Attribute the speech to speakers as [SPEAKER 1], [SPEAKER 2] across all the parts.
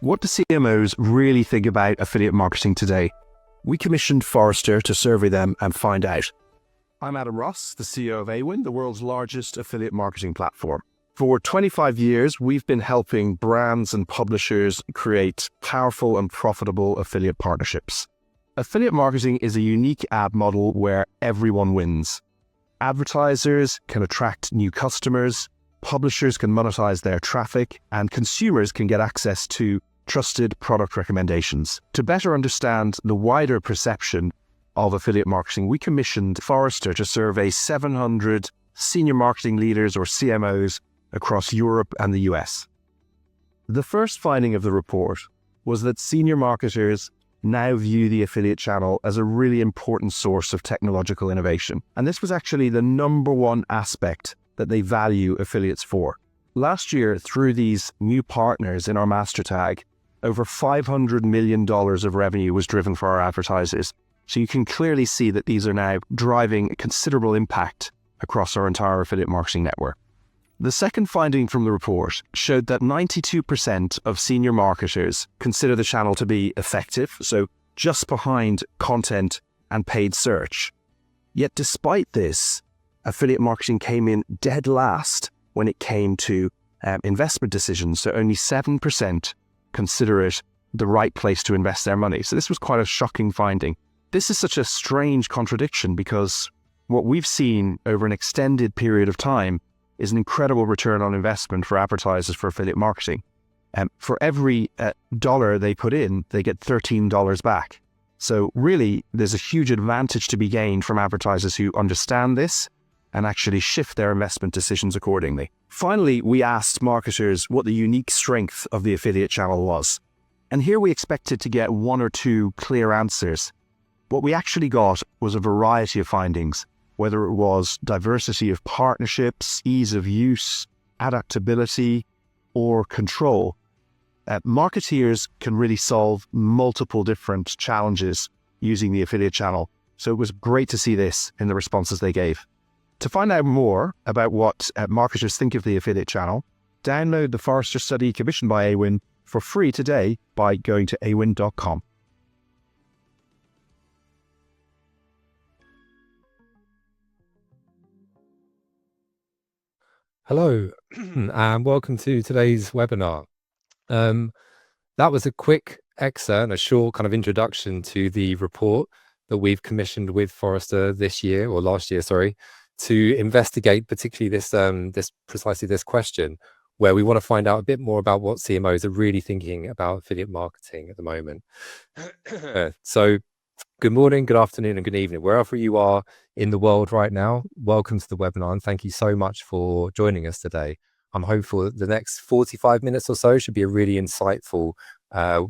[SPEAKER 1] What do CMOs really think about affiliate marketing today? We commissioned Forrester to survey them and find out. I'm Adam Ross, the CEO of Awin, the world's largest affiliate marketing platform. For 25 years, we've been helping brands and publishers create powerful and profitable affiliate partnerships. Affiliate marketing is a unique ad model where everyone wins. Advertisers can attract new customers, publishers can monetize their traffic, and consumers can get access to trusted product recommendations. To better understand the wider perception of affiliate marketing, we commissioned Forrester to survey 700 senior marketing leaders or CMOs across Europe and the US. The first finding of the report was that senior marketers now view the affiliate channel as a really important source of technological innovation. And this was actually the number one aspect that they value affiliates for. Last year, through these new partners in our master tag, over $500 million of revenue was driven for our advertisers. So you can clearly see that these are now driving a considerable impact across our entire affiliate marketing network. The second finding from the report showed that 92% of senior marketers consider the channel to be effective, so just behind content and paid search. Yet despite this, affiliate marketing came in dead last when it came to investment decisions, so only 7% consider it the right place to invest their money. So this was quite a shocking finding. This is such a strange contradiction because what we've seen over an extended period of time is an incredible return on investment for advertisers for affiliate marketing. For every dollar they put in, they get $13 back. So really, there's a huge advantage to be gained from advertisers who understand this and actually shift their investment decisions accordingly. Finally, we asked marketers what the unique strength of the affiliate channel was. And here we expected to get one or two clear answers. What we actually got was a variety of findings, whether it was diversity of partnerships, ease of use, adaptability, or control. Marketeers can really solve multiple different challenges using the affiliate channel. So it was great to see this in the responses they gave. To find out more about what marketers think of the affiliate channel, download the Forrester study commissioned by Awin for free today by going to awin.com.
[SPEAKER 2] Hello, and welcome to today's webinar. That was a quick excerpt and a short kind of introduction to the report that we've commissioned with Forrester this year, or last year, sorry, to investigate particularly precisely this question, where we want to find out a bit more about what CMOs are really thinking about affiliate marketing at the moment. So good morning, good afternoon, and good evening, wherever you are in the world right now. Welcome to the webinar, and thank you so much for joining us today. I'm hopeful that the next 45 minutes or so should be a really insightful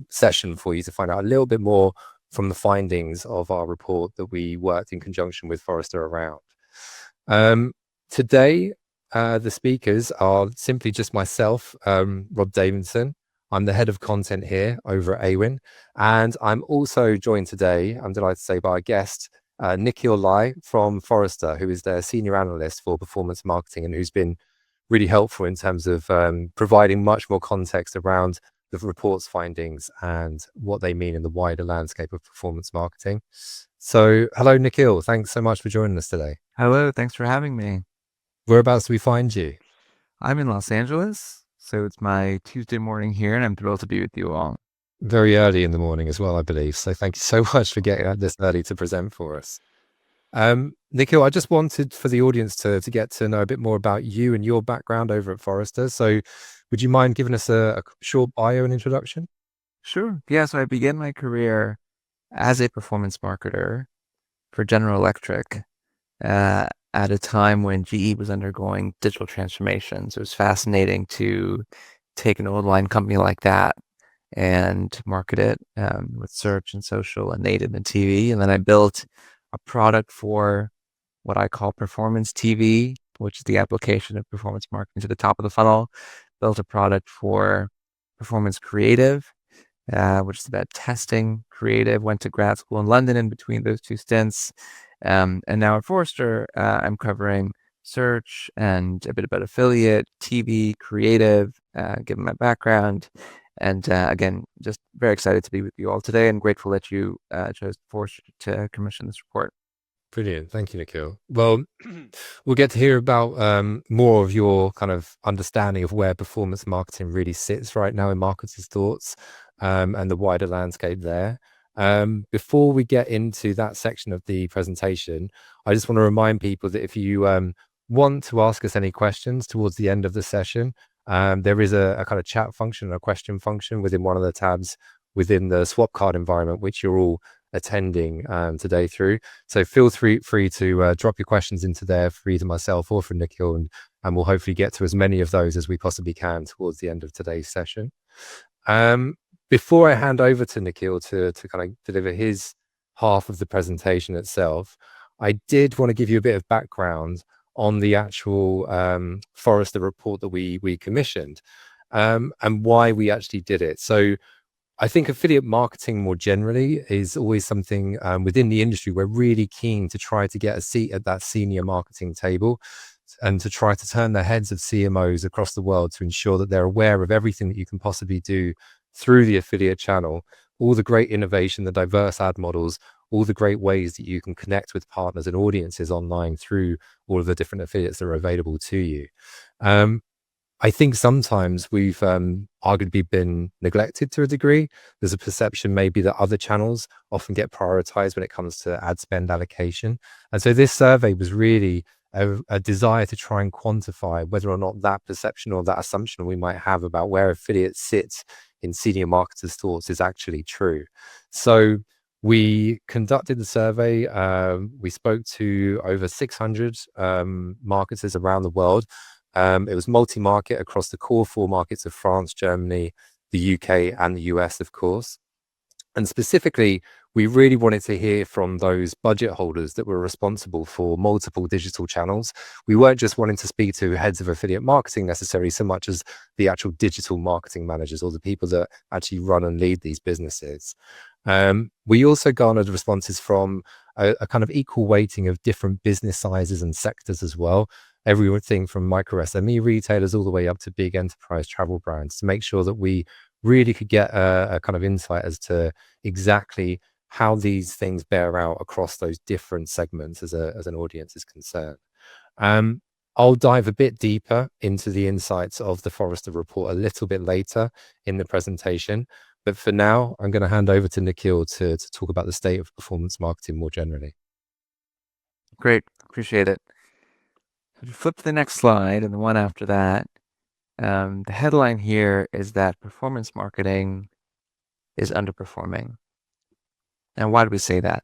[SPEAKER 2] session for you to find out a little bit more from the findings of our report that we worked in conjunction with Forrester around. Today, the speakers are simply just myself, Rob Davidson. I'm the head of content here over at Awin, and I'm also joined today, I'm delighted to say, by a guest, Nikhil Lai from Forrester, who is their senior analyst for performance marketing and who's been really helpful in terms of providing much more context around the report's findings and what they mean in the wider landscape of performance marketing. So, hello, Nikhil. Thanks so much for joining us today.
[SPEAKER 3] Hello, thanks for having me.
[SPEAKER 2] Whereabouts do we find you?
[SPEAKER 3] I'm in Los Angeles, so it's my Tuesday morning here, and I'm thrilled to be with you all.
[SPEAKER 2] Very early in the morning as well, I believe. So thank you so much for getting up this early to present for us. Nikhil, I just wanted for the audience to get to know a bit more about you and your background over at Forrester. So would you mind giving us a short bio and introduction?
[SPEAKER 3] Sure. Yeah, so I began my career as a performance marketer for General Electric at a time when GE was undergoing digital transformation. So it was fascinating to take an old line company like that and market it with search and social and native and TV. And then I built a product for what I call performance TV, which is the application of performance marketing to the top of the funnel. Built a product for performance creative, which is about testing creative. Went to grad school in London in between those two stints. And now at Forrester, I'm covering search and a bit about affiliate, TV, creative, given my background. And again, just very excited to be with you all today and grateful that you chose Forrester to commission this report.
[SPEAKER 2] Brilliant. Thank you, Nikhil. Well, we'll get to hear about more of your kind of understanding of where performance marketing really sits right now in marketers' thoughts and the wider landscape there. Before we get into that section of the presentation, I just want to remind people that if you want to ask us any questions towards the end of the session, there is a kind of chat function, a question function within one of the tabs within the swap card environment, which you're all attending today through. So feel free to drop your questions into there for either myself or for Nikhil, and we'll hopefully get to as many of those as we possibly can towards the end of today's session. Before I hand over to Nikhil to kind of deliver his half of the presentation itself, I did want to give you a bit of background on the actual Forrester report that we commissioned and why we actually did it. So I think affiliate marketing more generally is always something within the industry we're really keen to try to get a seat at that senior marketing table and to try to turn the heads of CMOs across the world to ensure that they're aware of everything that you can possibly do through the affiliate channel, all the great innovation, the diverse ad models, all the great ways that you can connect with partners and audiences online through all of the different affiliates that are available to you. I think sometimes we've arguably been neglected to a degree. There's a perception maybe that other channels often get prioritized when it comes to ad spend allocation. And so this survey was really a desire to try and quantify whether or not that perception or that assumption we might have about where affiliates sits in senior marketers' thoughts is actually true. So we conducted the survey. We spoke to over 600 marketers around the world. It was multi-market across the core 4 markets of France, Germany, the UK, and the US, of course. And specifically, we really wanted to hear from those budget holders that were responsible for multiple digital channels. We weren't just wanting to speak to heads of affiliate marketing necessarily so much as the actual digital marketing managers or the people that actually run and lead these businesses. We also garnered responses from a kind of equal weighting of different business sizes and sectors as well. Everything from micro SME retailers all the way up to big enterprise travel brands, to make sure that we really could get a kind of insight as to exactly how these things bear out across those different segments as an audience is concerned. I'll dive a bit deeper into the insights of the Forrester report a little bit later in the presentation. But for now, I'm going to hand over to Nikhil to talk about the state of performance marketing more generally.
[SPEAKER 3] Great. Appreciate it. If you flip to the next slide and the one after that, the headline here is that performance marketing is underperforming. And why do we say that?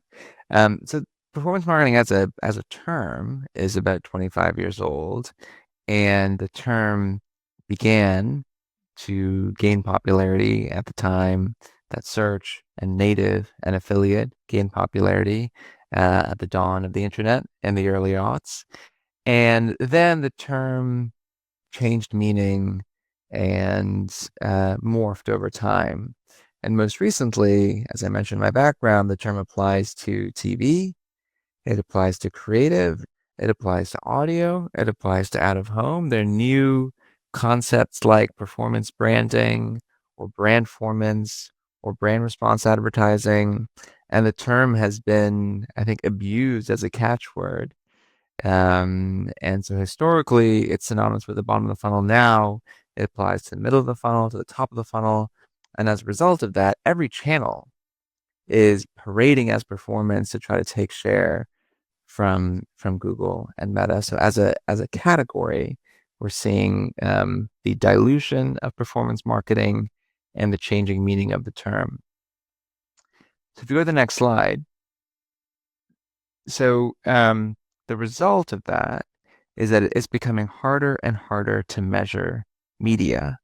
[SPEAKER 3] So performance marketing as a term is about 25 years old, and the term began to gain popularity at the time that search and native and affiliate gained popularity at the dawn of the internet in the early aughts. And then the term changed meaning and morphed over time. And most recently, as I mentioned in my background, the term applies to TV, it applies to creative, it applies to audio, it applies to out of home. There are new concepts like performance branding or brandformance or brand response advertising. And the term has been, I think, abused as a catchword. And so historically, it's synonymous with the bottom of the funnel. Now it applies to the middle of the funnel, to the top of the funnel. And as a result of that, every channel is parading as performance to try to take share from Google and Meta. So as a category, we're seeing the dilution of performance marketing and the changing meaning of the term. So if you go to the next slide, so the result of that is that it's becoming harder and harder to measure media.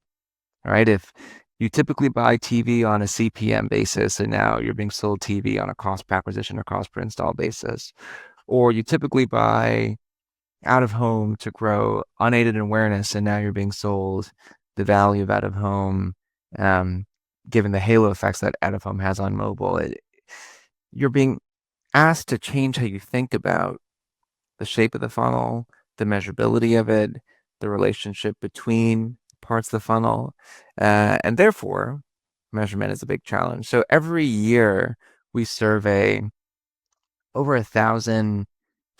[SPEAKER 3] All right, if you typically buy TV on a CPM basis, and now you're being sold TV on a cost per acquisition or cost per install basis, or you typically buy out of home to grow unaided awareness, and now you're being sold the value of out of home, given the halo effects that out of home has on mobile. You're being asked to change how you think about the shape of the funnel, the measurability of it, the relationship between parts of the funnel, and therefore measurement is a big challenge. So every year we survey over 1,000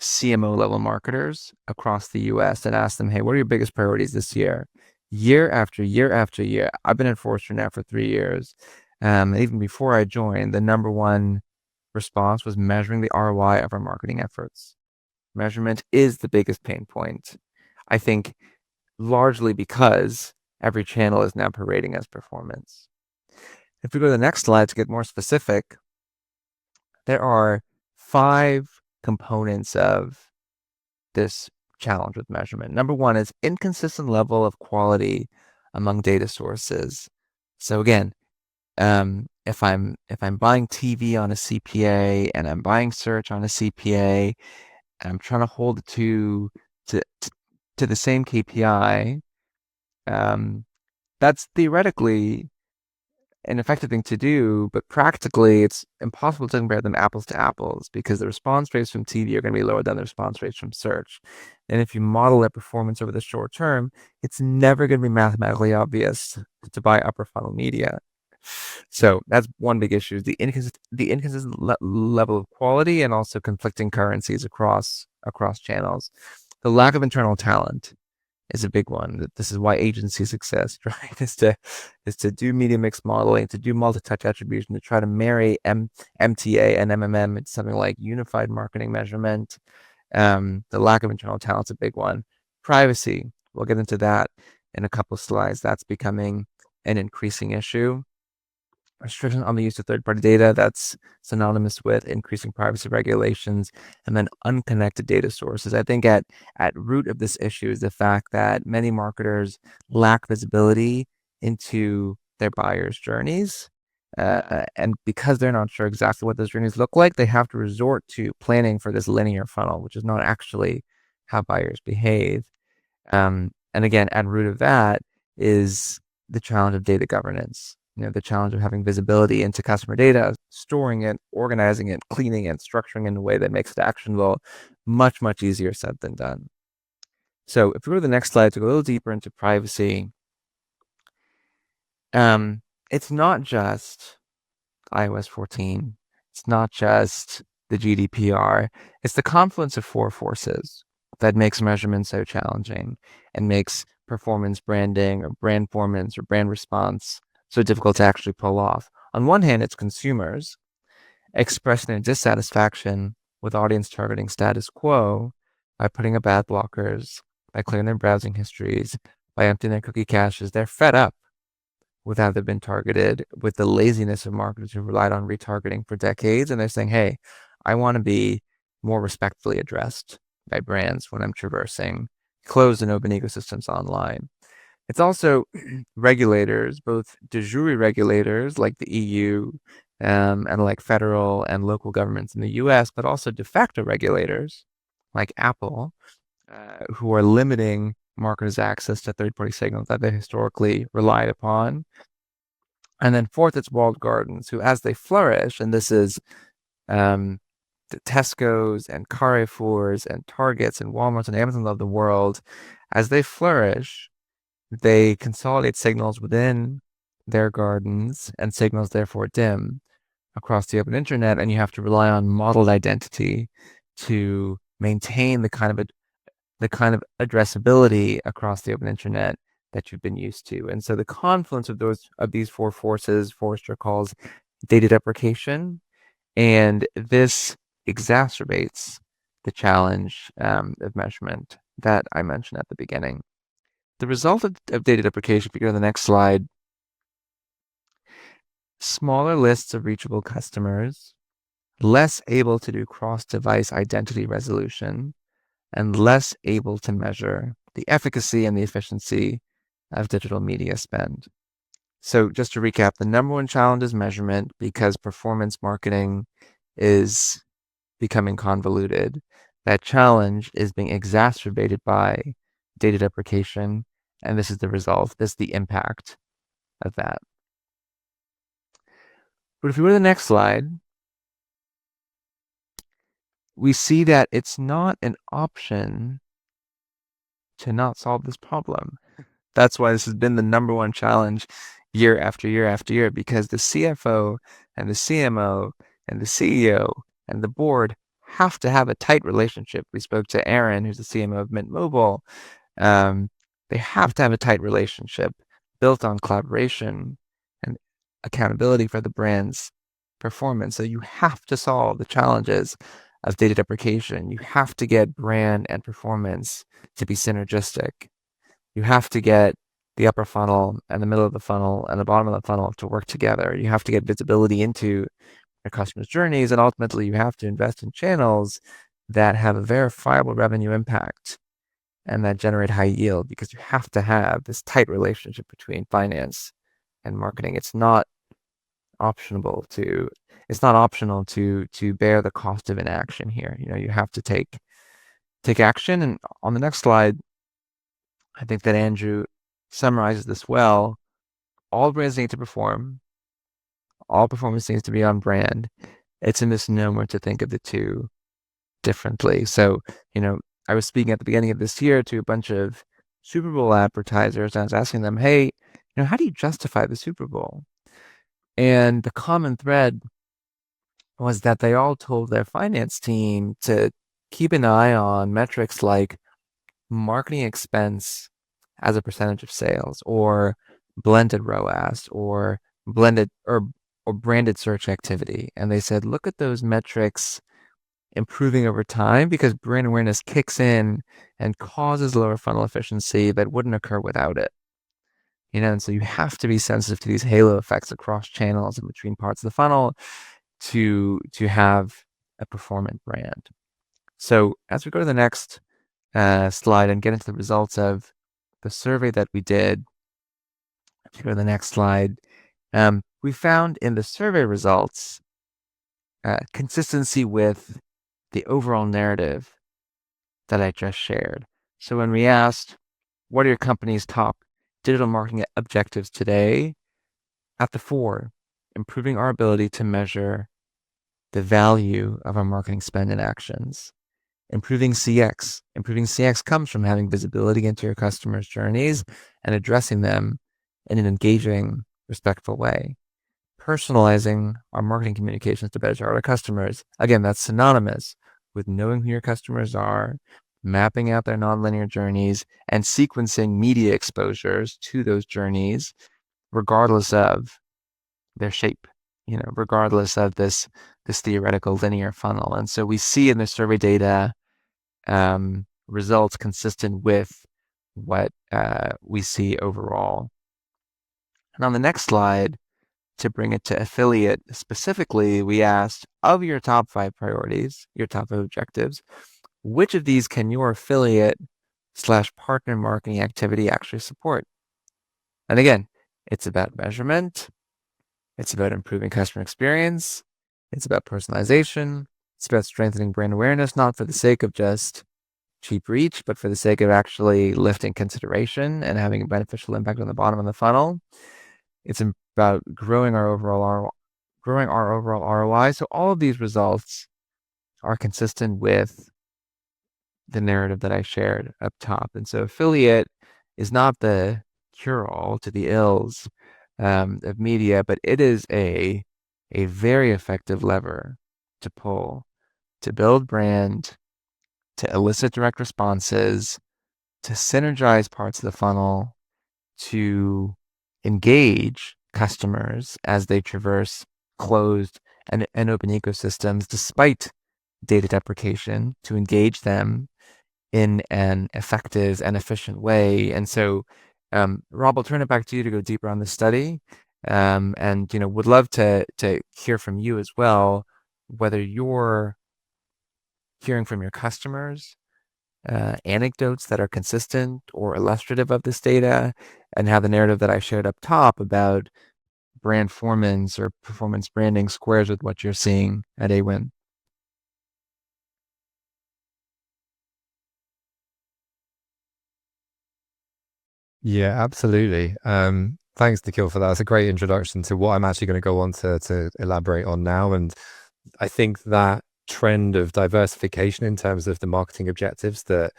[SPEAKER 3] CMO level marketers across the US and ask them, hey, what are your biggest priorities this year? Year after year after year. I've been at Forrester now for 3 years. Even before I joined, the number one response was measuring the ROI of our marketing efforts. Measurement is the biggest pain point. I think largely because every channel is now parading as performance. If we go to the next slide to get more specific, there are 5 components of this challenge with measurement. Number one is inconsistent level of quality among data sources. So again, if I'm buying TV on a CPA and I'm buying search on a CPA and I'm trying to hold it to the same KPI, that's theoretically an effective thing to do, but practically it's impossible to compare them apples to apples because the response rates from TV are going to be lower than the response rates from search. And if you model their performance over the short term, it's never going to be mathematically obvious to buy upper funnel media. So that's one big issue: the inconsistent level of quality and also conflicting currencies across channels. The lack of internal talent is a big one. This is why agencies exist, right? Is to do media mix modeling, to do multi-touch attribution, to try to marry MTA and MMM into something like unified marketing measurement. The lack of internal talent is a big one. Privacy, we'll get into that in a couple of slides. That's becoming an increasing issue. Restriction on the use of third-party data, that's synonymous with increasing privacy regulations, and then unconnected data sources. I think at root of this issue is the fact that many marketers lack visibility into their buyers' journeys. And because they're not sure exactly what those journeys look like, they have to resort to planning for this linear funnel, which is not actually how buyers behave. And again, at root of that is the challenge of data governance. The challenge of having visibility into customer data, storing it, organizing it, cleaning it, structuring it in a way that makes it actionable, much, much easier said than done. So if we go to the next slide to go a little deeper into privacy, it's not just iOS 14. It's not just the GDPR. It's the confluence of 4 forces that makes measurement so challenging and makes performance branding or brand performance or brand response so difficult to actually pull off. On one hand, it's consumers expressing their dissatisfaction with audience targeting status quo by putting up ad blockers, by clearing their browsing histories, by emptying their cookie caches. They're fed up with how they've been targeted, with the laziness of marketers who relied on retargeting for decades. And they're saying, hey, I want to be more respectfully addressed by brands when I'm traversing closed and open ecosystems online. It's also regulators, both de jure regulators like the EU and like federal and local governments in the US, but also de facto regulators like Apple, who are limiting marketers' access to third-party signals that they historically relied upon. And then fourth, it's walled gardens, who, as they flourish, and this is the Tesco's and Carrefour's and Target's and Walmart's and Amazon of the world, as they flourish, they consolidate signals within their gardens, and signals therefore dim across the open internet, and you have to rely on modeled identity to maintain the kind of addressability across the open internet that you've been used to. And so the confluence of these 4 forces, Forrester calls data deprecation, and this exacerbates the challenge of measurement that I mentioned at the beginning. The result of data deprecation, if you go to the next slide, smaller lists of reachable customers, less able to do cross-device identity resolution, and less able to measure the efficacy and the efficiency of digital media spend. So just to recap, the number one challenge is measurement because performance marketing is becoming convoluted. That challenge is being exacerbated by data deprecation, and this is the result. This is the impact of that. But if we go to the next slide, we see that it's not an option to not solve this problem. That's why this has been the number one challenge year after year after year, because the CFO and the CMO and the CEO and the board have to have a tight relationship. We spoke to Aaron, who's the CMO of Mint Mobile. They have to have a tight relationship built on collaboration and accountability for the brand's performance. So you have to solve the challenges of data deprecation. You have to get brand and performance to be synergistic. You have to get the upper funnel and the middle of the funnel and the bottom of the funnel to work together. You have to get visibility into your customers' journeys, and ultimately you have to invest in channels that have a verifiable revenue impact and that generate high yield, because you have to have this tight relationship between finance and marketing. It's not optional to bear the cost of inaction here. You have to take action. And on the next slide, I think that Andrew summarizes this well. All brands need to perform. All performance needs to be on brand. It's a misnomer to think of the two differently. So, I was speaking at the beginning of this year to a bunch of Super Bowl advertisers, and I was asking them, hey, how do you justify the Super Bowl? And the common thread was that they all told their finance team to keep an eye on metrics like marketing expense as a percentage of sales, or blended ROAS, or blended or branded search activity. And they said, look at those metrics improving over time, because brand awareness kicks in and causes lower funnel efficiency that wouldn't occur without it. And so you have to be sensitive to these halo effects across channels and between parts of the funnel to have a performant brand. So as we go to the next slide and get into the results of the survey that we did, if you go to the next slide, we found in the survey results consistency with the overall narrative that I just shared. So when we asked, what are your company's top digital marketing objectives today? At the fore, improving our ability to measure the value of our marketing spend and actions. Improving CX. Improving CX comes from having visibility into your customers' journeys and addressing them in an engaging, respectful way. Personalizing our marketing communications to better target our customers. Again, that's synonymous with knowing who your customers are, mapping out their nonlinear journeys, and sequencing media exposures to those journeys, regardless of their shape, regardless of this theoretical linear funnel. And so we see in the survey data results consistent with what we see overall. And on the next slide, to bring it to affiliate specifically, we asked, of your top 5 priorities, your top 5 objectives, which of these can your affiliate/partner marketing activity actually support? And again, it's about measurement. It's about improving customer experience. It's about personalization. It's about strengthening brand awareness, not for the sake of just cheap reach, but for the sake of actually lifting consideration and having a beneficial impact on the bottom of the funnel. It's about growing our overall ROI. So all of these results are consistent with the narrative that I shared up top. And so affiliate is not the cure-all to the ills of media, but it is a very effective lever to pull, to build brand, to elicit direct responses, to synergize parts of the funnel, to engage customers as they traverse closed and open ecosystems despite data deprecation, to engage them in an effective and efficient way. And so, Rob, I'll turn it back to you to go deeper on the study. And, would love to hear from you as well, whether you're hearing from your customers anecdotes that are consistent or illustrative of this data, and how the narrative that I shared up top about brand performance or performance branding squares with what you're seeing at Awin.
[SPEAKER 2] Yeah, absolutely. Thanks, Nikhil, for that. It's a great introduction to what I'm actually going to go on to elaborate on now. And I think that trend of diversification in terms of the marketing objectives that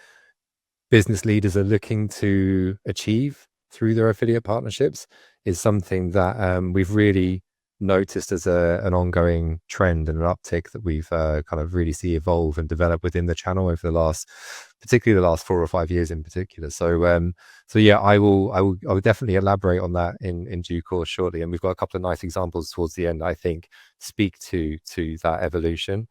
[SPEAKER 2] business leaders are looking to achieve through their affiliate partnerships is something that we've really noticed as an ongoing trend and an uptick that we've kind of really see evolve and develop within the channel over particularly the last 4 or 5 years in particular. So yeah, I will definitely elaborate on that in due course shortly. And we've got a couple of nice examples towards the end, I think, speak to that evolution.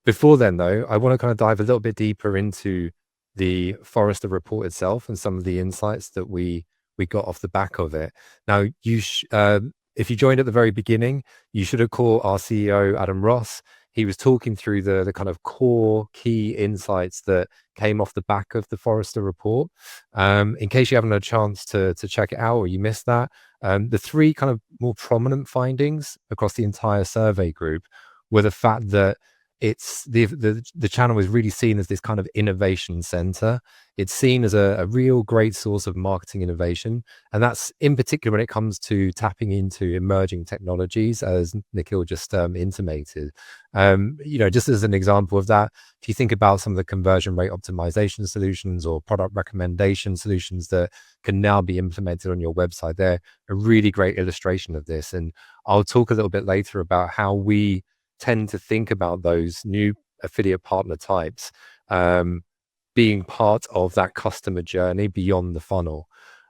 [SPEAKER 2] Before then, though, I want to kind of dive a little bit deeper into the Forrester report itself and some of the insights that we got off the back of it. Now, if you joined at the very beginning, you should have called our CEO, Adam Ross. He was talking through the kind of core key insights that came off the back of the Forrester report. In case you haven't had a chance to check it out or you missed that, the 3 kind of more prominent findings across the entire survey group were the fact that it's the channel is really seen as this kind of innovation center. It's seen as a real great source of marketing innovation, and that's in particular when it comes to tapping into emerging technologies, as Nikhil just intimated. Just as an example of that, if you think about some of the conversion rate optimization solutions or product recommendation solutions that can now be implemented on your website, they're a really great illustration of this. And I'll talk a little bit later about how we tend to think about those new affiliate partner types being part of that customer journey beyond the funnel.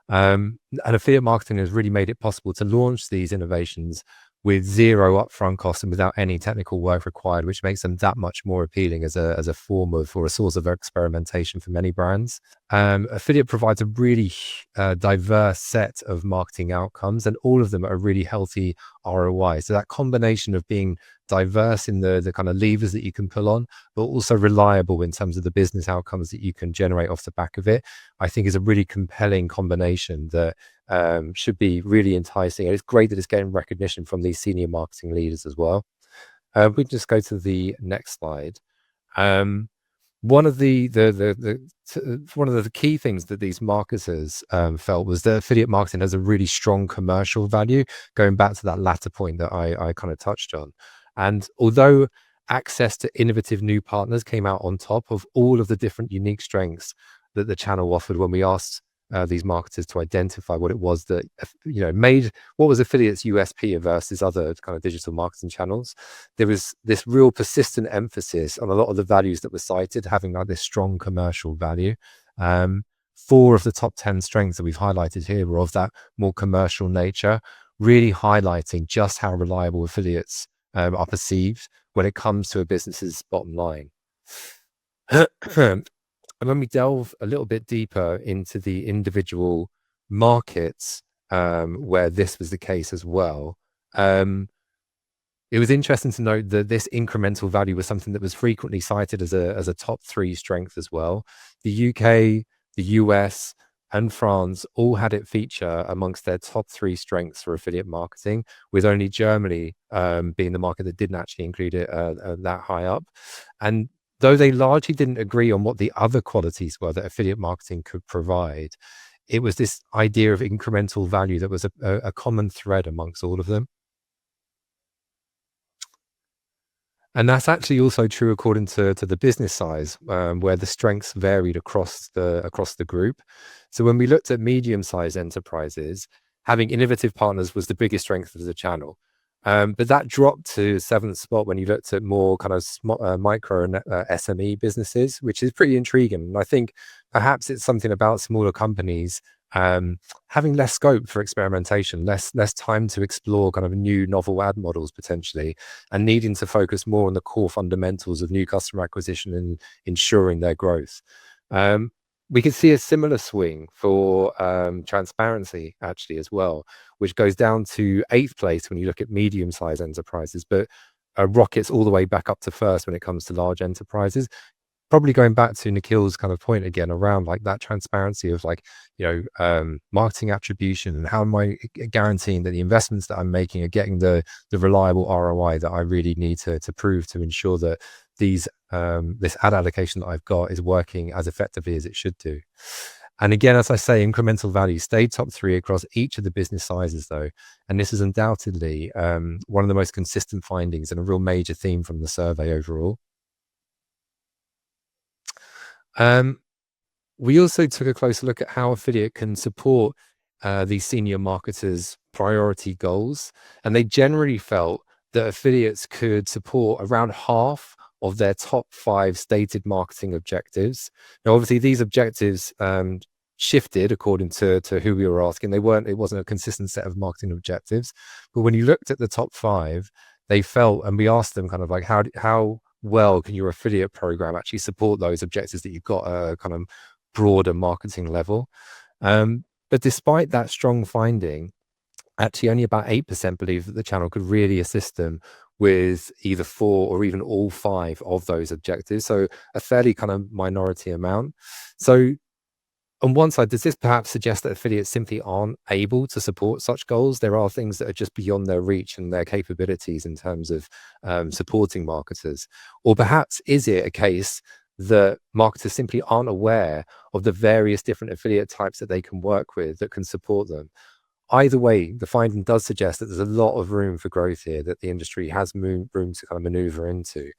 [SPEAKER 2] And affiliate marketing has really made it possible to launch these innovations with 0 upfront costs and without any technical work required, which makes them that much more appealing as a form of or a source of experimentation for many brands. Affiliate provides a really diverse set of marketing outcomes, and all of them are a really healthy ROI. So that combination of being diverse in the kind of levers that you can pull on, but also reliable in terms of the business outcomes that you can generate off the back of it, I think is a really compelling combination that should be really enticing. And it's great that it's getting recognition from these senior marketing leaders as well. We can just go to the next slide. One of the key things that these marketers felt was that affiliate marketing has a really strong commercial value, going back to that latter point that I kind of touched on. And although access to innovative new partners came out on top of all of the different unique strengths that the channel offered when we asked these marketers to identify what it was that made what was affiliates USP versus other kind of digital marketing channels, there was this real persistent emphasis on a lot of the values that were cited having like this strong commercial value. 4 of the top 10 strengths that we've highlighted here were of that more commercial nature, really highlighting just how reliable affiliates are perceived when it comes to a business's bottom line. And when we delve a little bit deeper into the individual markets where this was the case as well, it was interesting to note that this incremental value was something that was frequently cited as a top 3 strength as well. The UK, the US, and France all had it feature amongst their top 3 strengths for affiliate marketing, with only Germany being the market that didn't actually include it that high up. And though they largely didn't agree on what the other qualities were that affiliate marketing could provide, it was this idea of incremental value that was a common thread amongst all of them. And that's actually also true according to the business size, where the strengths varied across the group. So when we looked at medium-sized enterprises, having innovative partners was the biggest strength of the channel. But that dropped to 7th spot when you looked at more kind of micro and SME businesses, which is pretty intriguing. And I think perhaps it's something about smaller companies having less scope for experimentation, less time to explore kind of new novel ad models potentially, and needing to focus more on the core fundamentals of new customer acquisition and ensuring their growth. We can see a similar swing for transparency actually as well, which goes down to 8th place when you look at medium-sized enterprises, but rockets all the way back up to 1st when it comes to large enterprises. Probably going back to Nikhil's kind of point again around like that transparency of like, marketing attribution and how am I guaranteeing that the investments that I'm making are getting the reliable ROI that I really need to prove to ensure that this ad allocation that I've got is working as effectively as it should do. And again, as I say, incremental value stayed top 3 across each of the business sizes though. And this is undoubtedly one of the most consistent findings and a real major theme from the survey overall. We also took a closer look at how affiliate can support these senior marketers' priority goals, and they generally felt that affiliates could support around half of their top 5 stated marketing objectives. Now, obviously, these objectives shifted according to who we were asking. It wasn't a consistent set of marketing objectives, but when you looked at the top 5, they felt, and we asked them kind of like, how well can your affiliate program actually support those objectives that you've got at a kind of broader marketing level? But despite that strong finding, actually only about 8% believe that the channel could really assist them with either 4 or even all 5 of those objectives. So a fairly kind of minority amount. So on one side, does this perhaps suggest that affiliates simply aren't able to support such goals? There are things that are just beyond their reach and their capabilities in terms of supporting marketers. Or perhaps is it a case that marketers simply aren't aware of the various different affiliate types that they can work with that can support them? Either way, the finding does suggest that there's a lot of room for growth here that the industry has room to kind of maneuver into.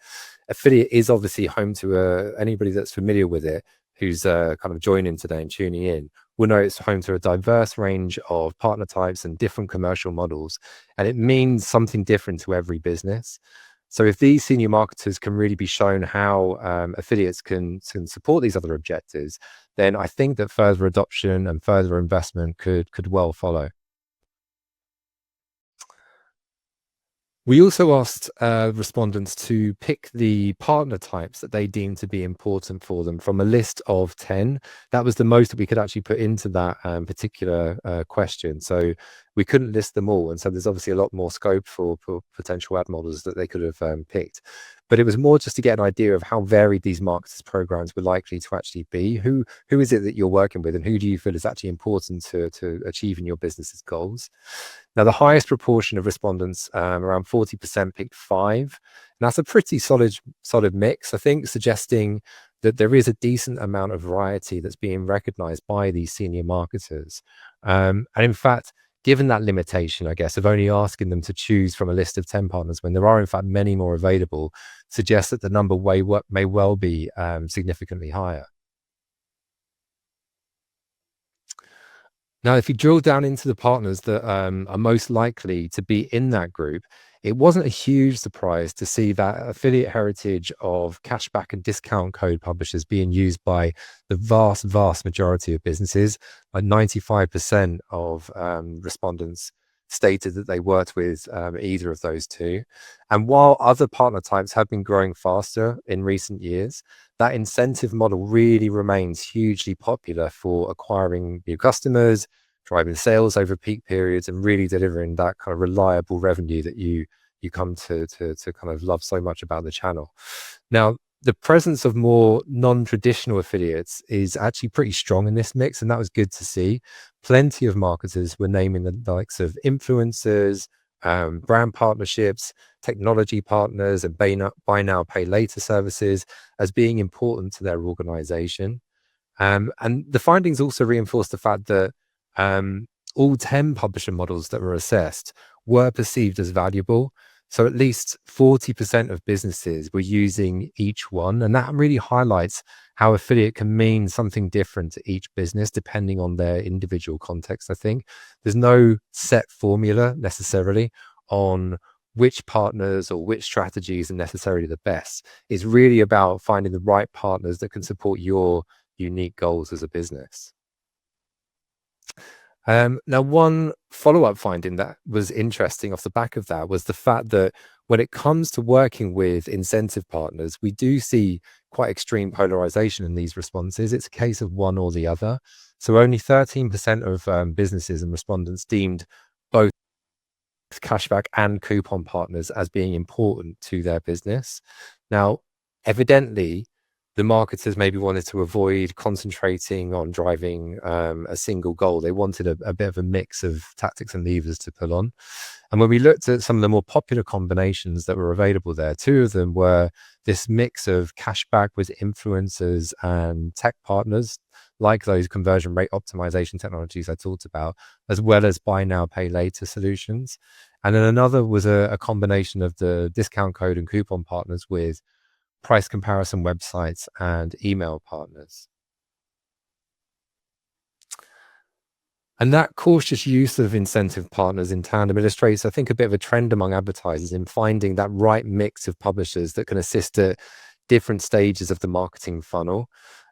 [SPEAKER 2] Affiliate is obviously home to anybody that's familiar with it, who's kind of joining today and tuning in, will know it's home to a diverse range of partner types and different commercial models, and it means something different to every business. So if these senior marketers can really be shown how affiliates can support these other objectives, then I think that further adoption and further investment could well follow. We also asked respondents to pick the partner types that they deemed to be important for them from a list of 10. That was the most that we could actually put into that particular question. So we couldn't list them all. And so there's obviously a lot more scope for potential ad models that they could have picked. But it was more just to get an idea of how varied these marketers programs were likely to actually be. Who is it that you're working with, and who do you feel is actually important to achieving your business's goals? Now, the highest proportion of respondents, around 40%, picked 5. And that's a pretty solid mix, I think, suggesting that there is a decent amount of variety that's being recognized by these senior marketers. And in fact, given that limitation, I guess, of only asking them to choose from a list of 10 partners when there are, in fact, many more available, suggests that the number may well be significantly higher. Now, if you drill down into the partners that are most likely to be in that group, it wasn't a huge surprise to see that affiliate heritage of cashback and discount code publishers being used by the vast majority of businesses. Like 95% of respondents stated that they worked with either of those two. And while other partner types have been growing faster in recent years, that incentive model really remains hugely popular for acquiring new customers, driving sales over peak periods, and really delivering that kind of reliable revenue that you come to kind of love so much about the channel. Now, the presence of more non-traditional affiliates is actually pretty strong in this mix, and that was good to see. Plenty of marketers were naming the likes of influencers, brand partnerships, technology partners, and buy now, pay later services as being important to their organization. And the findings also reinforce the fact that all 10 publisher models that were assessed were perceived as valuable. So at least 40% of businesses were using each one. And that really highlights how affiliate can mean something different to each business depending on their individual context, I think. There's no set formula necessarily on which partners or which strategies are necessarily the best. It's really about finding the right partners that can support your unique goals as a business. Now, one follow-up finding that was interesting off the back of that was the fact that when it comes to working with incentive partners, we do see quite extreme polarization in these responses. It's a case of one or the other. So only 13% of businesses and respondents deemed both cashback and coupon partners as being important to their business. Now, evidently, the marketers maybe wanted to avoid concentrating on driving a single goal. They wanted a bit of a mix of tactics and levers to pull on. And when we looked at some of the more popular combinations that were available there, 2 of them were this mix of cashback with influencers and tech partners, like those conversion rate optimization technologies I talked about, as well as buy now, pay later solutions. And then another was a combination of the discount code and coupon partners with price comparison websites and email partners. And that cautious use of incentive partners in tandem illustrates, I think, a bit of a trend among advertisers in finding that right mix of publishers that can assist at different stages of the marketing funnel.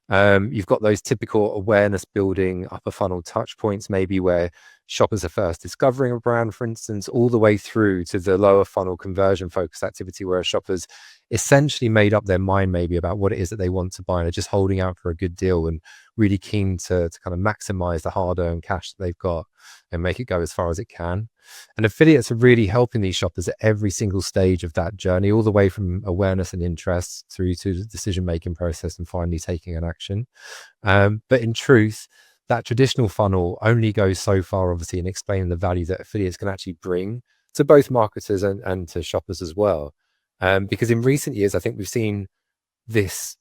[SPEAKER 2] You've got those typical awareness building upper funnel touch points, maybe where shoppers are first discovering a brand, for instance, all the way through to the lower funnel conversion focused activity where shoppers essentially made up their mind maybe about what it is that they want to buy and are just holding out for a good deal and really keen to kind of maximize the hard-earned cash that they've got and make it go as far as it can. And affiliates are really helping these shoppers at every single stage of that journey, all the way from awareness and interest through to the decision-making process and finally taking an action. But in truth, that traditional funnel only goes so far, obviously, in explaining the value that affiliates can actually bring to both marketers and to shoppers as well. Because in recent years, I think we've seen this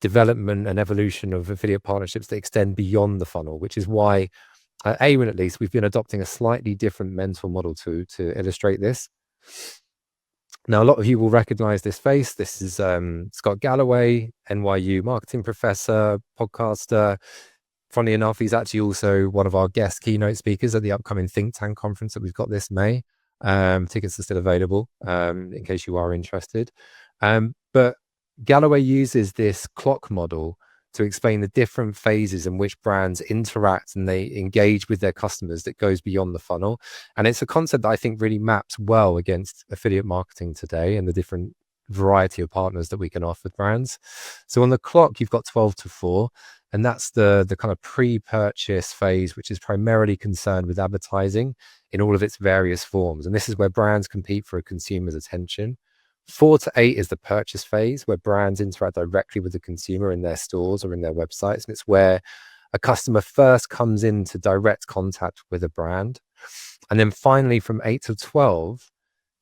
[SPEAKER 2] development and evolution of affiliate partnerships that extend beyond the funnel, which is why at Awin, at least, we've been adopting a slightly different mental model to illustrate this. Now, a lot of you will recognize this face. This is Scott Galloway, NYU marketing professor, podcaster. Funnily enough, he's actually also one of our guest keynote speakers at the upcoming Think Tank conference that we've got this May. Tickets are still available in case you are interested. But Galloway uses this clock model to explain the different phases in which brands interact and they engage with their customers that goes beyond the funnel. And it's a concept that I think really maps well against affiliate marketing today and the different variety of partners that we can offer brands. So on the clock, you've got 12 to 4. And that's the kind of pre-purchase phase, which is primarily concerned with advertising in all of its various forms. And this is where brands compete for a consumer's attention. 4 to 8 is the purchase phase, where brands interact directly with the consumer in their stores or in their websites. And it's where a customer first comes into direct contact with a brand. And then finally, from 8 to 12,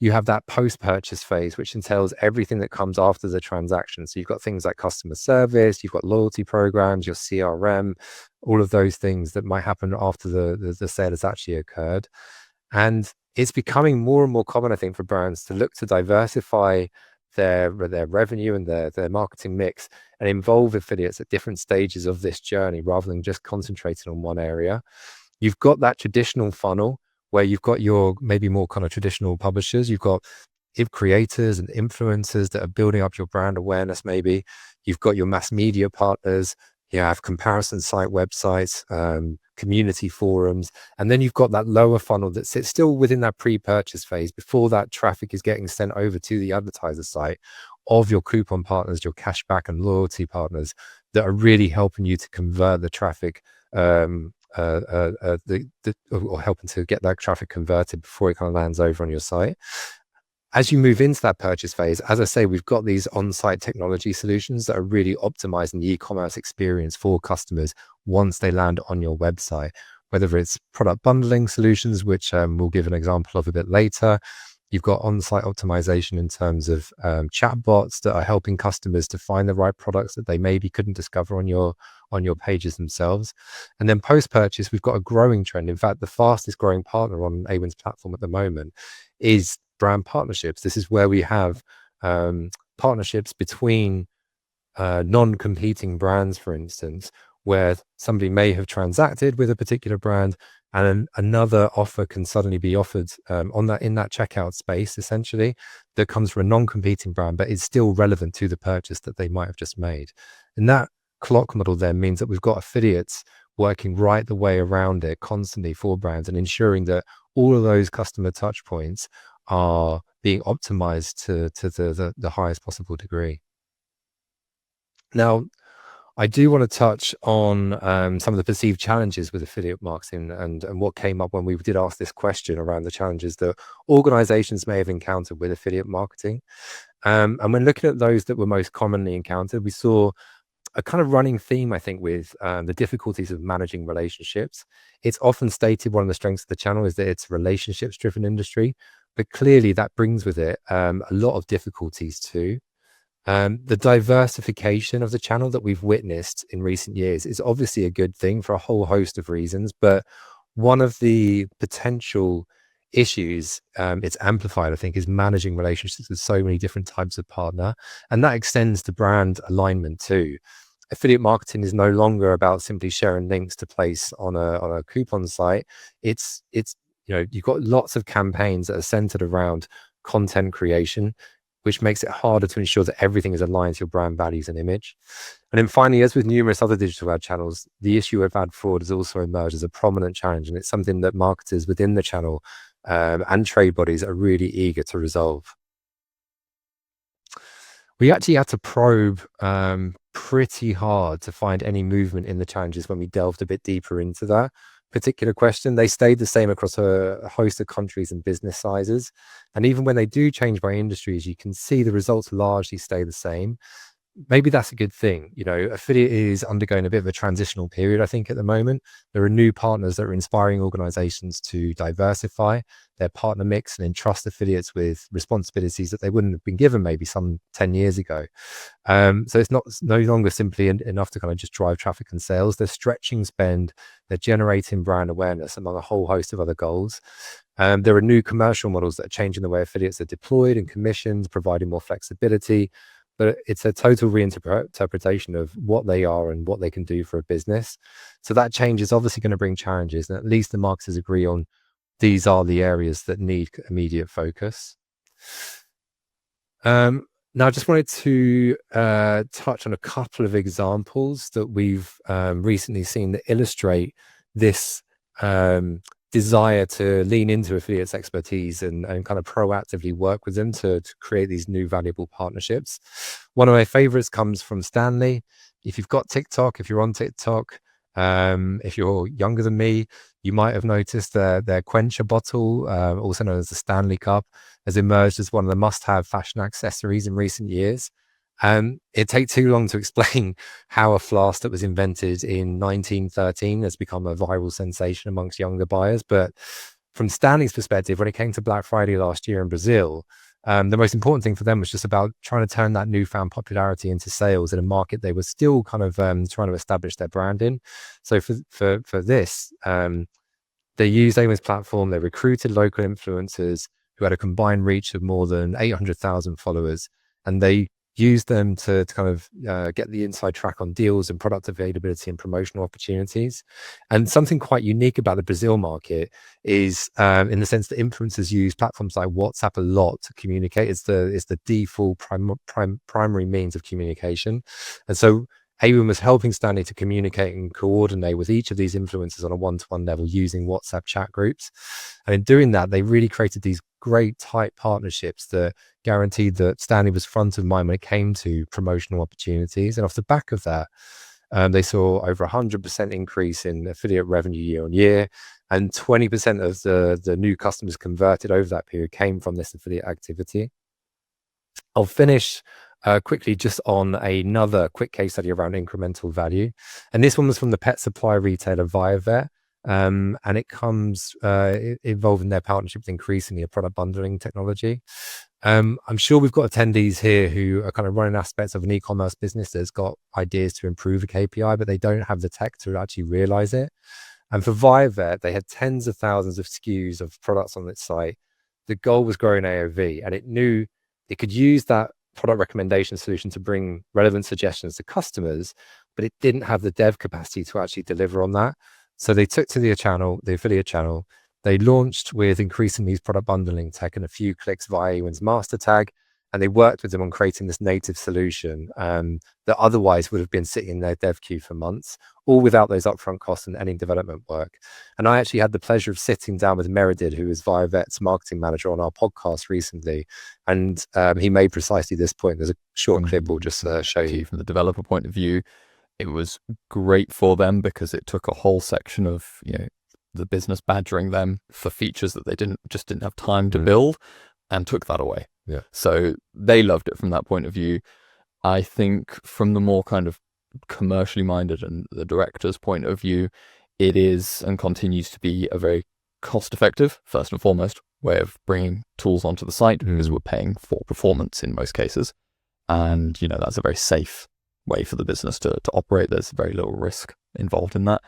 [SPEAKER 2] you have that post-purchase phase, which entails everything that comes after the transaction. So you've got things like customer service, you've got loyalty programs, your CRM, all of those things that might happen after the sale has actually occurred. And it's becoming more and more common, I think, for brands to look to diversify their revenue and their marketing mix and involve affiliates at different stages of this journey rather than just concentrating on one area. You've got that traditional funnel where you've got your maybe more kind of traditional publishers. You've got creators and influencers that are building up your brand awareness maybe. You've got your mass media partners. You have comparison site websites, community forums, and then you've got that lower funnel that sits still within that pre-purchase phase before that traffic is getting sent over to the advertiser site of your coupon partners, your cashback and loyalty partners that are really helping you to convert the traffic or helping to get that traffic converted before it kind of lands over on your site. As you move into that purchase phase, as I say, we've got these on-site technology solutions that are really optimizing the e-commerce experience for customers once they land on your website, whether it's product bundling solutions, which we'll give an example of a bit later. You've got on-site optimization in terms of chatbots that are helping customers to find the right products that they maybe couldn't discover on your pages themselves. And then post-purchase, we've got a growing trend. In fact, the fastest growing partner on Awin's platform at the moment is brand partnerships. This is where we have partnerships between non-competing brands, for instance, where somebody may have transacted with a particular brand and another offer can suddenly be offered in that checkout space, essentially, that comes from a non-competing brand, but is still relevant to the purchase that they might have just made. And that clock model then means that we've got affiliates working right the way around it constantly for brands and ensuring that all of those customer touch points are being optimized to the highest possible degree. Now, I do want to touch on some of the perceived challenges with affiliate marketing and what came up when we did ask this question around the challenges that organizations may have encountered with affiliate marketing. And when looking at those that were most commonly encountered, we saw a kind of running theme, I think, with the difficulties of managing relationships. It's often stated one of the strengths of the channel is that it's a relationships-driven industry, but clearly that brings with it a lot of difficulties too. The diversification of the channel that we've witnessed in recent years is obviously a good thing for a whole host of reasons, but one of the potential issues it's amplified, I think, is managing relationships with so many different types of partner, and that extends to brand alignment too. affiliate marketing is no longer about simply sharing links to place on a coupon site. It's you've got lots of campaigns that are centered around content creation, which makes it harder to ensure that everything is aligned to your brand values and image. And then finally, as with numerous other digital ad channels, the issue of ad fraud has also emerged as a prominent challenge, and it's something that marketers within the channel and trade bodies are really eager to resolve. We actually had to probe pretty hard to find any movement in the challenges when we delved a bit deeper into that particular question. They stayed the same across a host of countries and business sizes. And even when they do change by industries, you can see the results largely stay the same. Maybe that's a good thing. Affiliate is undergoing a bit of a transitional period, I think, at the moment. There are new partners that are inspiring organizations to diversify their partner mix and entrust affiliates with responsibilities that they wouldn't have been given maybe some 10 years ago. So it's no longer simply enough to kind of just drive traffic and sales. They're stretching spend, they're generating brand awareness among a whole host of other goals. There are new commercial models that are changing the way affiliates are deployed and commissioned, providing more flexibility. But it's a total reinterpretation of what they are and what they can do for a business. So that change is obviously going to bring challenges, and at least the marketers agree on these are the areas that need immediate focus. Now, I just wanted to touch on a couple of examples that we've recently seen that illustrate this desire to lean into affiliates' expertise and kind of proactively work with them to create these new valuable partnerships. One of my favorites comes from Stanley. If you've got TikTok, if you're on TikTok, if you're younger than me, you might have noticed their Quencher bottle, also known as the Stanley Cup, has emerged as one of the must-have fashion accessories in recent years. It takes too long to explain how a flask that was invented in 1913 has become a viral sensation amongst younger buyers. But from Stanley's perspective, when it came to Black Friday last year in Brazil, the most important thing for them was just about trying to turn that newfound popularity into sales in a market they were still kind of trying to establish their brand in. So for this, they used Awin's platform. They recruited local influencers who had a combined reach of more than 800,000 followers, and they used them to kind of get the inside track on deals and product availability and promotional opportunities. And something quite unique about the Brazil market is in the sense that influencers use platforms like WhatsApp a lot to communicate. It's the default primary means of communication. And so Awin was helping Stanley to communicate and coordinate with each of these influencers on a one-to-one level using WhatsApp chat groups. And in doing that, they really created these great tight partnerships that guaranteed that Stanley was front of mind when it came to promotional opportunities. And off the back of that, they saw over 100% increase in affiliate revenue year on year, and 20% of the new customers converted over that period came from this affiliate activity. I'll finish quickly just on another quick case study around incremental value. And this one was from the pet supply retailer Viavet. And it comes involving their partnership with increasingly a product bundling technology. I'm sure we've got attendees here who are kind of running aspects of an e-commerce business that's got ideas to improve a KPI, but they don't have the tech to actually realize it. And for Viavet, they had tens of thousands of SKUs of products on its site. The goal was growing AOV, and it knew it could use that product recommendation solution to bring relevant suggestions to customers, but it didn't have the dev capacity to actually deliver on that. So they took to the affiliate channel. They launched with increasing these product bundling tech and a few clicks via Awin's master tag. And they worked with them on creating this native solution that otherwise would have been sitting in their dev queue for months, all without those upfront costs and any development work. And I actually had the pleasure of sitting down with Meredith, who is Viavet's marketing manager, on our podcast recently. And he made precisely this point. There's a short clip we'll just show you.
[SPEAKER 4] From the developer point of view, it was great for them because it took a whole section of, the business badgering them for features that they didn't have time to build, and took that away.
[SPEAKER 2] Yeah.
[SPEAKER 4] So they loved it from that point of view. I think from the more kind of commercially minded and the director's point of view, it is and continues to be a very cost-effective, first and foremost, way of bringing tools onto the site because we're paying for performance in most cases. And, that's a very safe way for the business to operate. There's very little risk involved in that.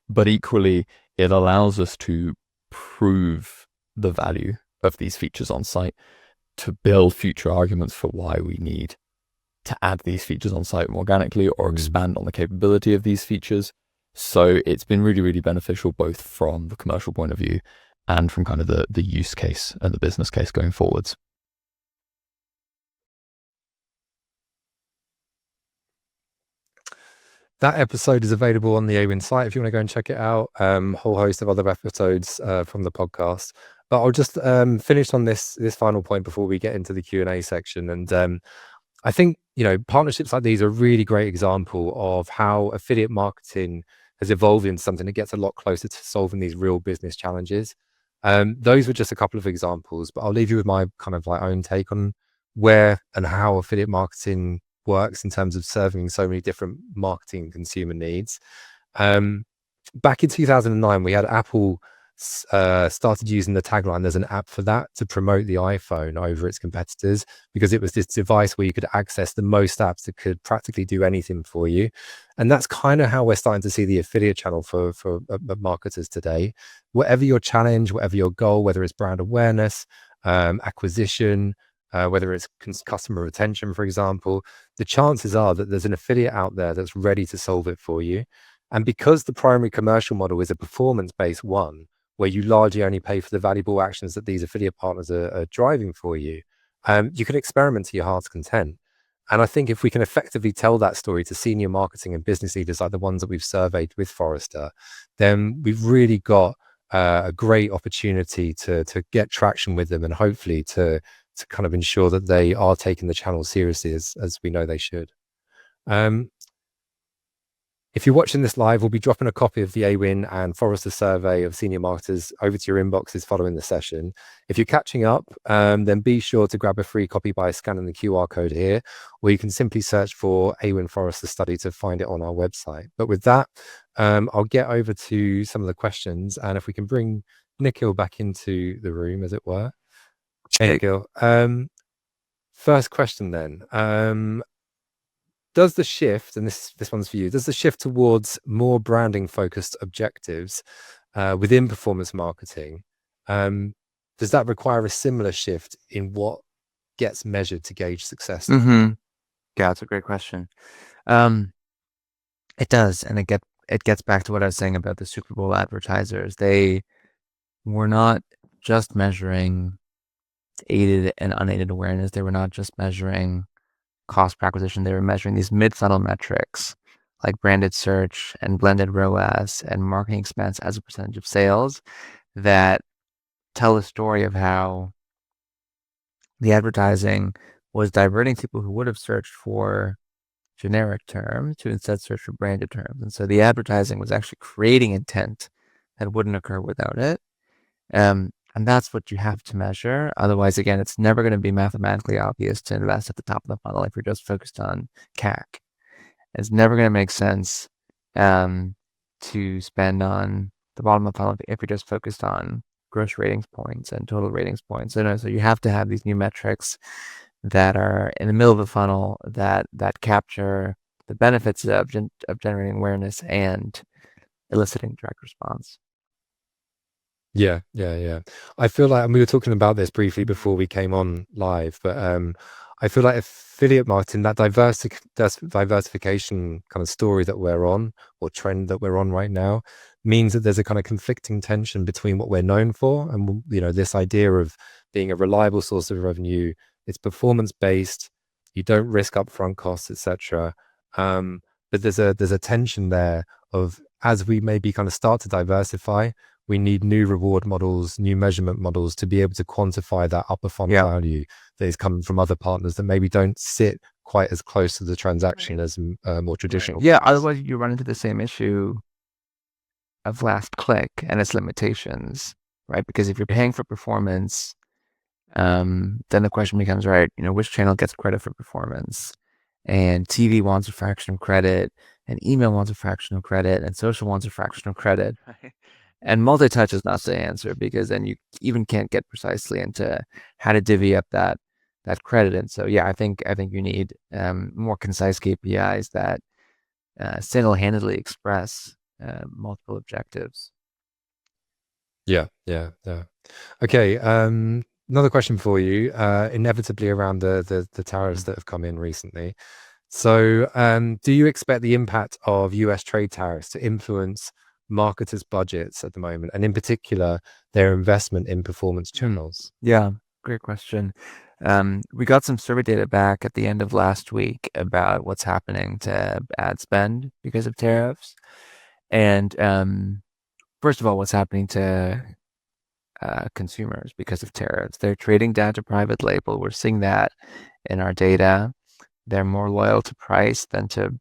[SPEAKER 4] But equally, it allows us to prove the value of these features on site, to build future arguments for why we need to add these features on site organically or expand on the capability of these features. So it's been really, really beneficial, both from the commercial point of view and from kind of the use case and the business case going forwards.
[SPEAKER 2] That episode is available on the Awin site if you want to go and check it out. Whole host of other episodes from the podcast. But I'll just finish on this final point before we get into the Q&A section. And I think, partnerships like these are a really great example of how affiliate marketing has evolved into something that gets a lot closer to solving these real business challenges. Those were just a couple of examples, but I'll leave you with my kind of like own take on where and how affiliate marketing works in terms of serving so many different marketing and consumer needs. Back in 2009, we had Apple started using the tagline, "There's an app for that," to promote the iPhone over its competitors, because it was this device where you could access the most apps that could practically do anything for you. And that's kind of how we're starting to see the affiliate channel for marketers today. Whatever your challenge, whatever your goal, whether it's brand awareness, acquisition, whether it's customer retention, for example, the chances are that there's an affiliate out there that's ready to solve it for you. And because the primary commercial model is a performance-based one, where you largely only pay for the valuable actions that these affiliate partners are driving for you, you can experiment to your heart's content. And I think if we can effectively tell that story to senior marketing and business leaders like the ones that we've surveyed with Forrester, then we've really got a great opportunity to get traction with them, and hopefully to kind of ensure that they are taking the channel seriously as we know they should. If you're watching this live, we'll be dropping a copy of the Awin and Forrester survey of senior marketers over to your inboxes following the session. If you're catching up, then be sure to grab a free copy by scanning the QR code here, or you can simply search for Awin Forrester study to find it on our website. But with that, I'll get over to some of the questions, and if we can bring Nikhil back into the room, as it were. Hey, Nikhil. First question then. Does the shift, and this one's for you, does the shift towards more branding focused objectives within performance marketing, does that require a similar shift in what gets measured to gauge success?
[SPEAKER 3] Yeah, that's a great question. It does, and it gets back to what I was saying about the Super Bowl advertisers. They were not just measuring aided and unaided awareness. They were not just measuring cost per acquisition. They were measuring these mid-funnel metrics like branded search and blended ROAS and marketing expense as a percentage of sales that tell a story of how the advertising was diverting people who would have searched for generic terms to instead search for branded terms. And so the advertising was actually creating intent that wouldn't occur without it. And that's what you have to measure. Otherwise, again, it's never going to be mathematically obvious to invest at the top of the funnel if you're just focused on CAC. It's never going to make sense to spend on the bottom of the funnel if you're just focused on gross ratings points and total ratings points. So you have to have these new metrics that are in the middle of the funnel that capture the benefits of generating awareness and eliciting direct response.
[SPEAKER 2] Yeah. I feel like, and we were talking about this briefly before we came on live, but I feel like affiliate marketing, that diversification kind of story that we're on, or trend that we're on right now, means that there's a kind of conflicting tension between what we're known for and this idea of being a reliable source of revenue. It's performance based, you don't risk upfront costs, etc. But there's a tension there of, as we maybe kind of start to diversify, we need new reward models, new measurement models to be able to quantify that upper funnel value that is coming from other partners that maybe don't sit quite as close to the transaction as more traditional.
[SPEAKER 3] Yeah, otherwise you run into the same issue of last click and its limitations, right? Because if you're paying for performance, then the question becomes, right, which channel gets credit for performance? And TV wants a fraction of credit, and email wants a fraction of credit, and social wants a fraction of credit. Right? And multi-touch is not the answer, because then you even can't get precisely into how to divvy up that credit. And so, yeah, I think you need more concise KPIs that single-handedly express multiple objectives.
[SPEAKER 2] Yeah. Okay. another question for you, inevitably around the tariffs that have come in recently. So, do you expect the impact of US trade tariffs to influence marketers' budgets at the moment, and in particular, their investment in performance channels?
[SPEAKER 3] Yeah, great question. We got some survey data back at the end of last week about what's happening to ad spend because of tariffs. And first of all, what's happening to consumers because of tariffs. They're trading down to private label. We're seeing that in our data. They're more loyal to price than to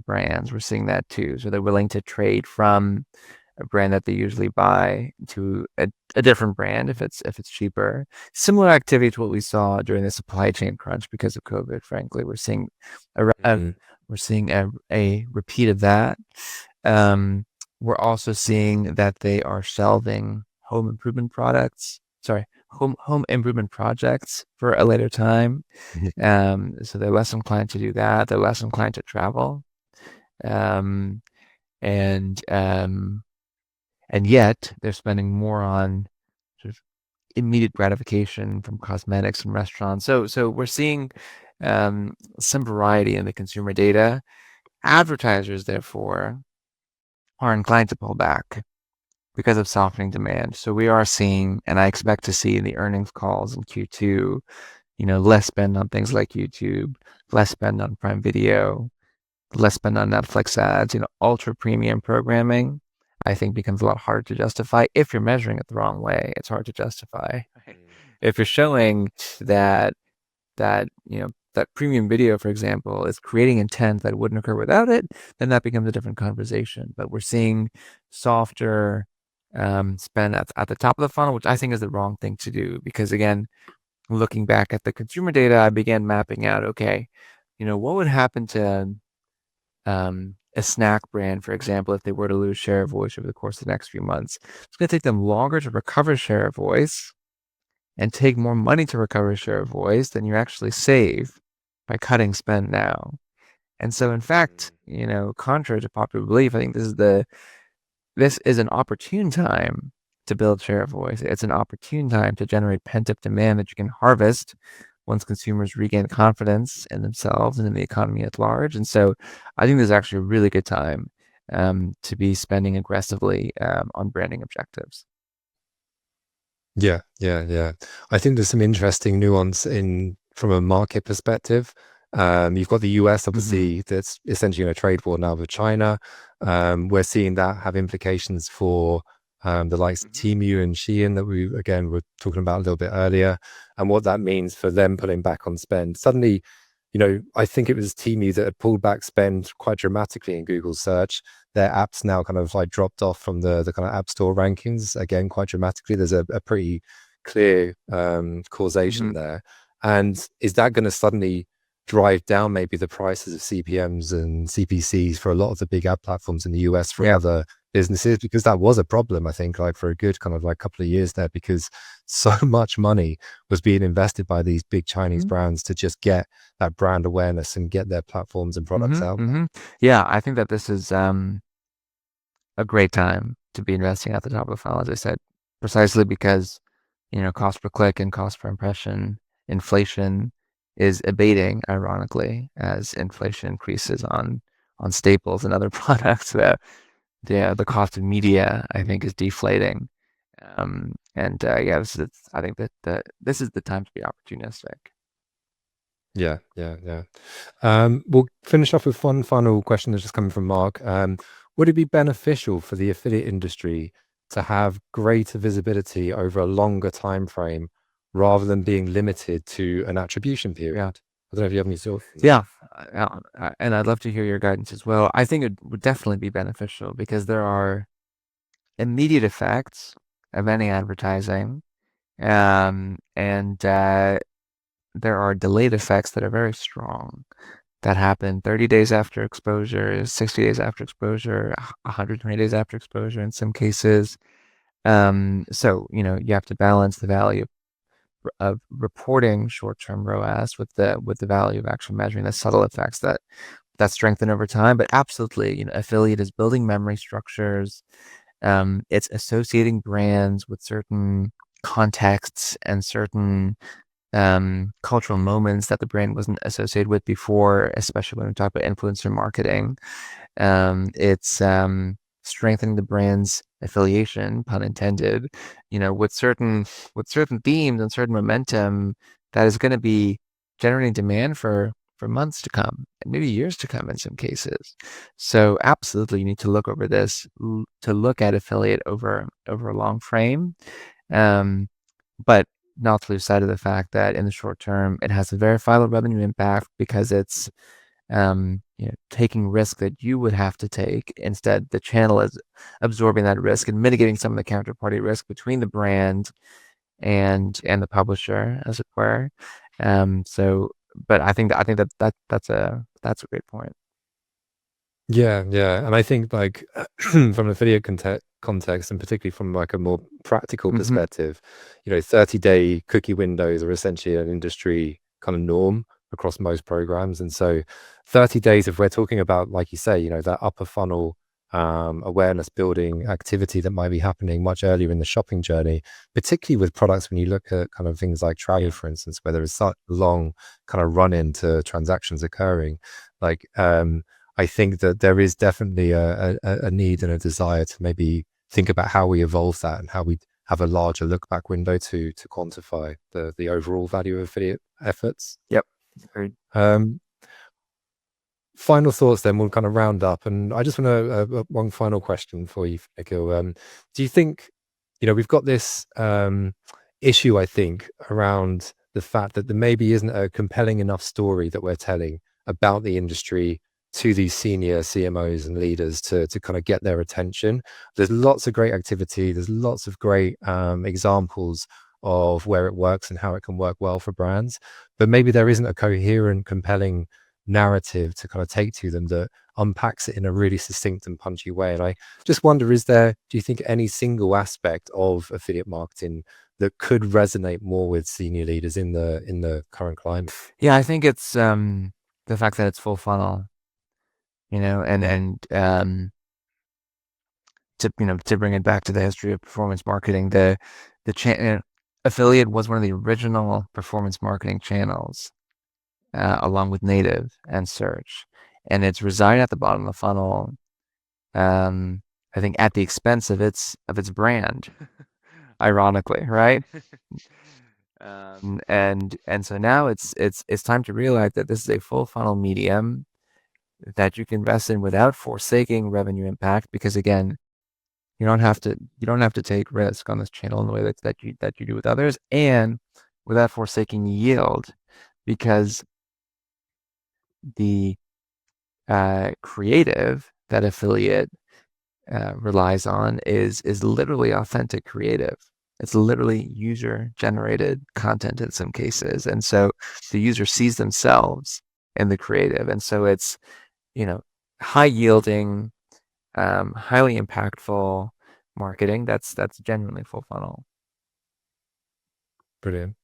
[SPEAKER 3] brands. We're seeing that too. So they're willing to trade from a brand that they usually buy to a different brand if it's cheaper. Similar activity to what we saw during the supply chain crunch because of COVID. Frankly, we're seeing a repeat of that. We're also seeing that they are shelving home improvement projects for a later time. So they're less inclined to do that. They're less inclined to travel. And yet they're spending more on sort of immediate gratification from cosmetics and restaurants. So we're seeing some variety in the consumer data. Advertisers, therefore, are inclined to pull back because of softening demand. So we are seeing, and I expect to see in the earnings calls in Q2, less spend on things like YouTube, less spend on Prime Video, less spend on Netflix ads. Ultra premium programming, I think, becomes a lot harder to justify if you're measuring it the wrong way. It's hard to justify. If you're showing that premium video, for example, is creating intent that wouldn't occur without it, then that becomes a different conversation. But we're seeing softer spend at the top of the funnel, which I think is the wrong thing to do. Because again, looking back at the consumer data, I began mapping out, okay, what would happen to a snack brand, for example, if they were to lose share of voice over the course of the next few months. It's going to take them longer to recover share of voice and take more money to recover share of voice than you actually save by cutting spend now. And so, in fact, contrary to popular belief, I think this is an opportune time to build share of voice. It's an opportune time to generate pent-up demand that you can harvest once consumers regain confidence in themselves and in the economy at large. And so I think this is actually a really good time to be spending aggressively on branding objectives.
[SPEAKER 2] Yeah. I think there's some interesting nuance from a market perspective. You've got the US, obviously, that's essentially in a trade war now with China. We're seeing that have implications for the likes of Temu and Shein that we, again, were talking about a little bit earlier, and what that means for them pulling back on spend. Suddenly, I think it was Temu that had pulled back spend quite dramatically in Google search. Their apps now kind of like dropped off from the kind of app store rankings, again, quite dramatically. There's a pretty clear causation there. And is that going to suddenly drive down maybe the prices of CPMs and CPCs for a lot of the big ad platforms in the US for other businesses? Because that was a problem, I think, like for a good kind of like couple of years there, because so much money was being invested by these big Chinese brands to just get that brand awareness and get their platforms and products out.
[SPEAKER 3] Yeah, I think that this is a great time to be investing at the top of the funnel, as I said, precisely because cost per click and cost per impression inflation is abating, ironically, as inflation increases on staples and other products. The cost of media, I think, is deflating. I think that this is the time to be opportunistic.
[SPEAKER 2] Yeah. We'll finish off with one final question that's just coming from Mark. Would it be beneficial for the affiliate industry to have greater visibility over a longer time frame rather than being limited to an attribution period? I don't know if you have any thoughts.
[SPEAKER 3] Yeah, and I'd love to hear your guidance as well. I think it would definitely be beneficial because there are immediate effects of any advertising, and there are delayed effects that are very strong that happen 30 days after exposure, 60 days after exposure, 120 days after exposure in some cases. So you have to balance the value of reporting short-term ROAS with the value of actually measuring the subtle effects that strengthen over time. But absolutely, affiliate is building memory structures. It's associating brands with certain contexts and certain cultural moments that the brand wasn't associated with before, especially when we talk about influencer marketing. It's strengthening the brand's affiliation, pun intended, with certain themes and certain momentum that is going to be generating demand for months to come and maybe years to come in some cases. So absolutely, you need to look over this, to look at affiliate over a long frame, but not to lose sight of the fact that in the short term, it has a verifiable revenue impact because it's taking risk that you would have to take. Instead, the channel is absorbing that risk and mitigating some of the counterparty risk between the brand and the publisher, as it were. But I think that's a great point.
[SPEAKER 2] Yeah, and I think like from an affiliate context, and particularly from like a more practical perspective, 30-day cookie windows are essentially an industry kind of norm across most programs. And so 30 days, if we're talking about, like you say, that upper funnel awareness building activity that might be happening much earlier in the shopping journey, particularly with products when you look at kind of things like travel, for instance, where there is such long kind of run into transactions occurring, like I think that there is definitely a need and a desire to maybe think about how we evolve that and how we have a larger look back window to quantify the overall value of affiliate efforts.
[SPEAKER 3] Yep. Agreed.
[SPEAKER 2] Final thoughts, then we'll kind of round up. And I just want to one final question for you, Nikhil. Do you think, we've got this issue, I think, around the fact that there maybe isn't a compelling enough story that we're telling about the industry to these senior CMOs and leaders to kind of get their attention. There's lots of great activity. There's lots of great examples of where it works and how it can work well for brands. But maybe there isn't a coherent, compelling narrative to kind of take to them that unpacks it in a really succinct and punchy way. And I just wonder, do you think any single aspect of affiliate marketing that could resonate more with senior leaders in the current climate?
[SPEAKER 3] Yeah, I think it's the fact that it's full funnel, and to bring it back to the history of performance marketing, the affiliate was one of the original performance marketing channels, along with native and search, and it's residing at the bottom of the funnel. I think at the expense of its brand, ironically, right? And so now it's time to realize that this is a full funnel medium that you can invest in without forsaking revenue impact, because again, you don't have to take risk on this channel in the way that you do with others, and without forsaking yield, because the creative that affiliate relies on is literally authentic creative. It's literally user generated content in some cases, and so the user sees themselves in the creative, and so it's high yielding, highly impactful marketing that's genuinely full funnel.
[SPEAKER 2] Brilliant.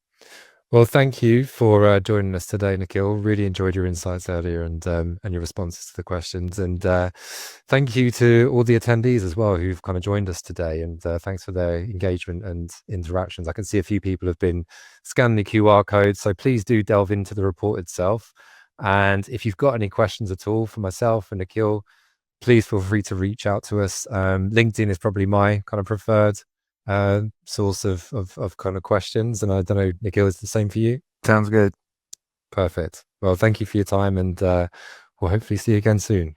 [SPEAKER 2] Well, thank you for joining us today, Nikhil. Really enjoyed your insights earlier and your responses to the questions. And thank you to all the attendees as well who've kind of joined us today. And thanks for their engagement and interactions. I can see a few people have been scanning the QR code, so please do delve into the report itself. And if you've got any questions at all for myself and Nikhil, please feel free to reach out to us. LinkedIn is probably my kind of preferred source of kind of questions, and I don't know, Nikhil, is the same for you?
[SPEAKER 3] Sounds good.
[SPEAKER 2] Perfect. Well, thank you for your time, and we'll hopefully see you again soon.